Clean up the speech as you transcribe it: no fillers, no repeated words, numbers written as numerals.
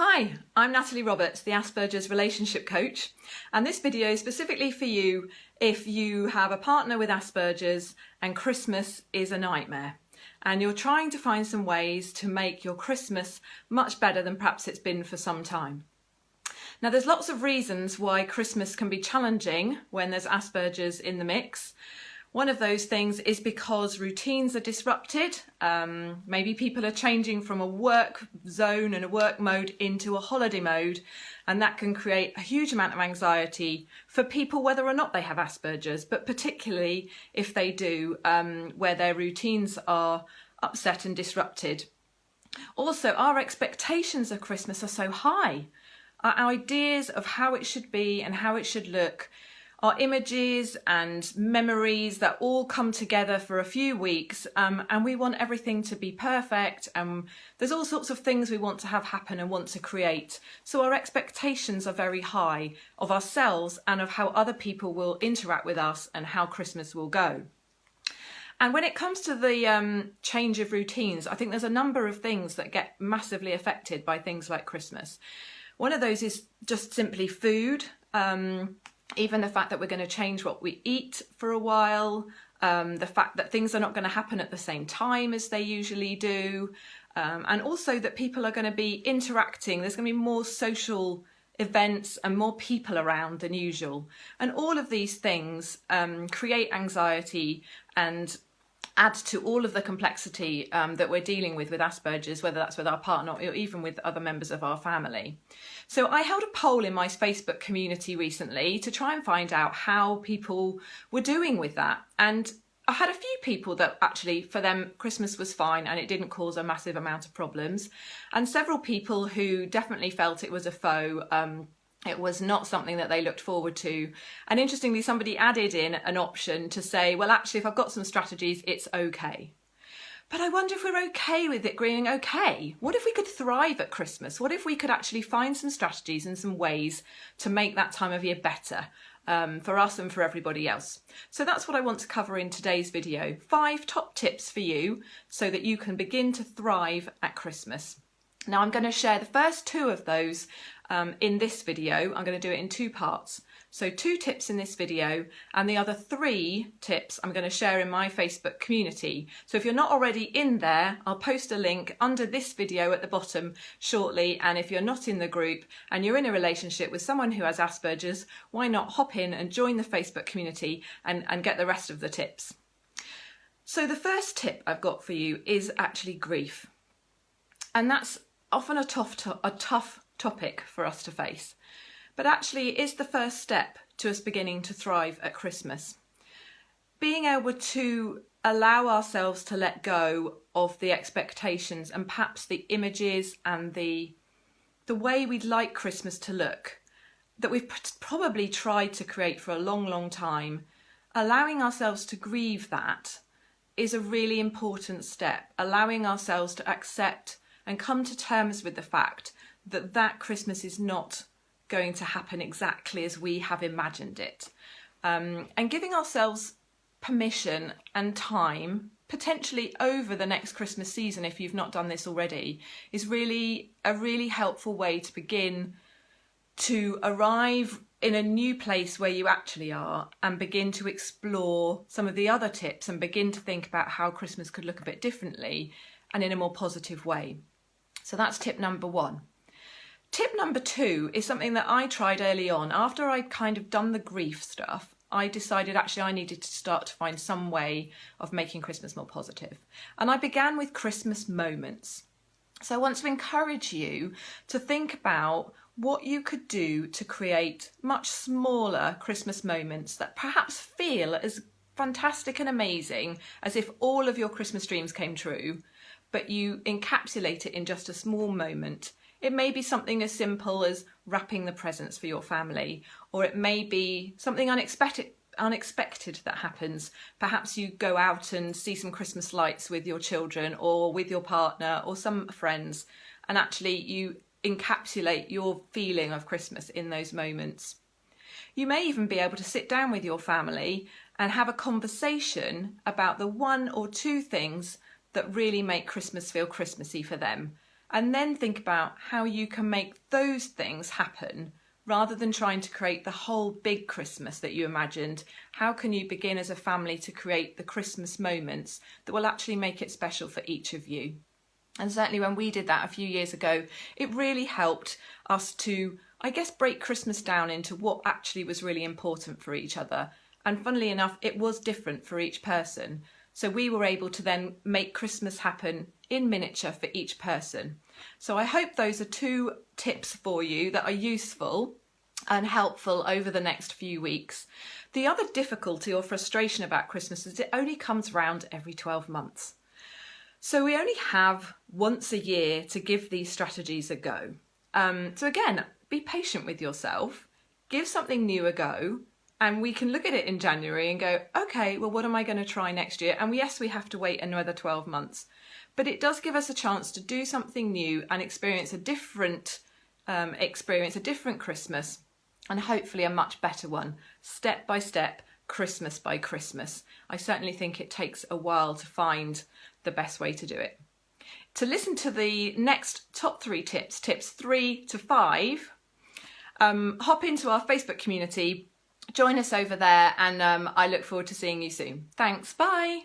Hi, I'm Natalie Roberts, the Asperger's relationship coach, and this video is specifically for you if you have a partner with Asperger's and Christmas is a nightmare and you're trying to find some ways to make your Christmas much better than perhaps it's been for some time. Now, there's lots of reasons why Christmas can be challenging when there's Asperger's in the mix. One of those things is because routines are disrupted. Maybe people are changing from a work zone and a work mode into a holiday mode, and that can create a huge amount of anxiety for people whether or not they have Asperger's, but particularly if they do, where their routines are upset and disrupted. Also, our expectations of Christmas are so high. Our ideas of how it should be and how it should look, our images and memories that all come together for a few weeks, and we want everything to be perfect, and there's all sorts of things we want to have happen and want to create. So our expectations are very high of ourselves and of how other people will interact with us and how Christmas will go. And when it comes to the change of routines, I think there's a number of things that get massively affected by things like Christmas. One of those is just simply food. Even the fact that we're going to change what we eat for a while, the fact that things are not going to happen at the same time as they usually do, and also that people are going to be interacting. There's going to be more social events and more people around than usual. And all of these things create anxiety and add to all of the complexity that we're dealing with Asperger's, whether that's with our partner or even with other members of our family. So I held a poll in my Facebook community recently to try and find out how people were doing with that. And I had a few people that actually, for them, Christmas was fine and it didn't cause a massive amount of problems. And several people who definitely felt it was a faux. It was not something that they looked forward to. And interestingly, somebody added in an option to say, well, actually, if I've got some strategies, it's okay. But I wonder if we're okay with it being okay. What if we could thrive at Christmas? What if we could actually find some strategies and some ways to make that time of year better for us and for everybody else? So that's what I want to cover in today's video. 5 top tips for you so that you can begin to thrive at Christmas. Now, I'm going to share the first 2 of those in this video. I'm going to do it in 2 parts. So 2 tips in this video, and the other 3 tips I'm going to share in my Facebook community. So if you're not already in there, I'll post a link under this video at the bottom shortly. And if you're not in the group and you're in a relationship with someone who has Asperger's, why not hop in and join the Facebook community and get the rest of the tips. So the first tip I've got for you is actually grief. And that's often a tough topic for us to face. But actually it is the first step to us beginning to thrive at Christmas. Being able to allow ourselves to let go of the expectations and perhaps the images and the way we'd like Christmas to look that we've probably tried to create for a long time. Allowing ourselves to grieve that is a really important step. Allowing ourselves to accept and come to terms with the fact that that Christmas is not going to happen exactly as we have imagined it. And giving ourselves permission and time, potentially over the next Christmas season, if you've not done this already, is really a really helpful way to begin to arrive in a new place where you actually are and begin to explore some of the other tips and begin to think about how Christmas could look a bit differently and in a more positive way. So that's tip number 1. Tip number 2 is something that I tried early on. After I'd kind of done the grief stuff, I decided actually I needed to start to find some way of making Christmas more positive. And I began with Christmas moments. So I want to encourage you to think about what you could do to create much smaller Christmas moments that perhaps feel as fantastic and amazing as if all of your Christmas dreams came true, but you encapsulate it in just a small moment. It may be something as simple as wrapping the presents for your family, or it may be something unexpected that happens. Perhaps you go out and see some Christmas lights with your children or with your partner or some friends, and actually you encapsulate your feeling of Christmas in those moments. You may even be able to sit down with your family and have a conversation about the 1 or 2 things that really make Christmas feel Christmassy for them. and then think about how you can make those things happen rather than trying to create the whole big Christmas that you imagined. How can you begin as a family to create the Christmas moments that will actually make it special for each of you? And certainly when we did that a few years ago, it really helped us to, I guess, break Christmas down into what actually was really important for each other. And funnily enough, it was different for each person. So we were able to then make Christmas happen in miniature for each person. So I hope those are 2 tips for you that are useful and helpful over the next few weeks. The other difficulty or frustration about Christmas is it only comes round every 12 months. So we only have once a year to give these strategies a go. So again, be patient with yourself, give something new a go, and we can look at it in January and go, okay, well, what am I going to try next year? And yes, we have to wait another 12 months, but it does give us a chance to do something new and experience a different Christmas, and hopefully a much better one, step by step, Christmas by Christmas. I certainly think it takes a while to find the best way to do it. To listen to the next top 3 tips, tips 3 to 5, hop into our Facebook community, join us over there, and I look forward to seeing you soon. Thanks, bye.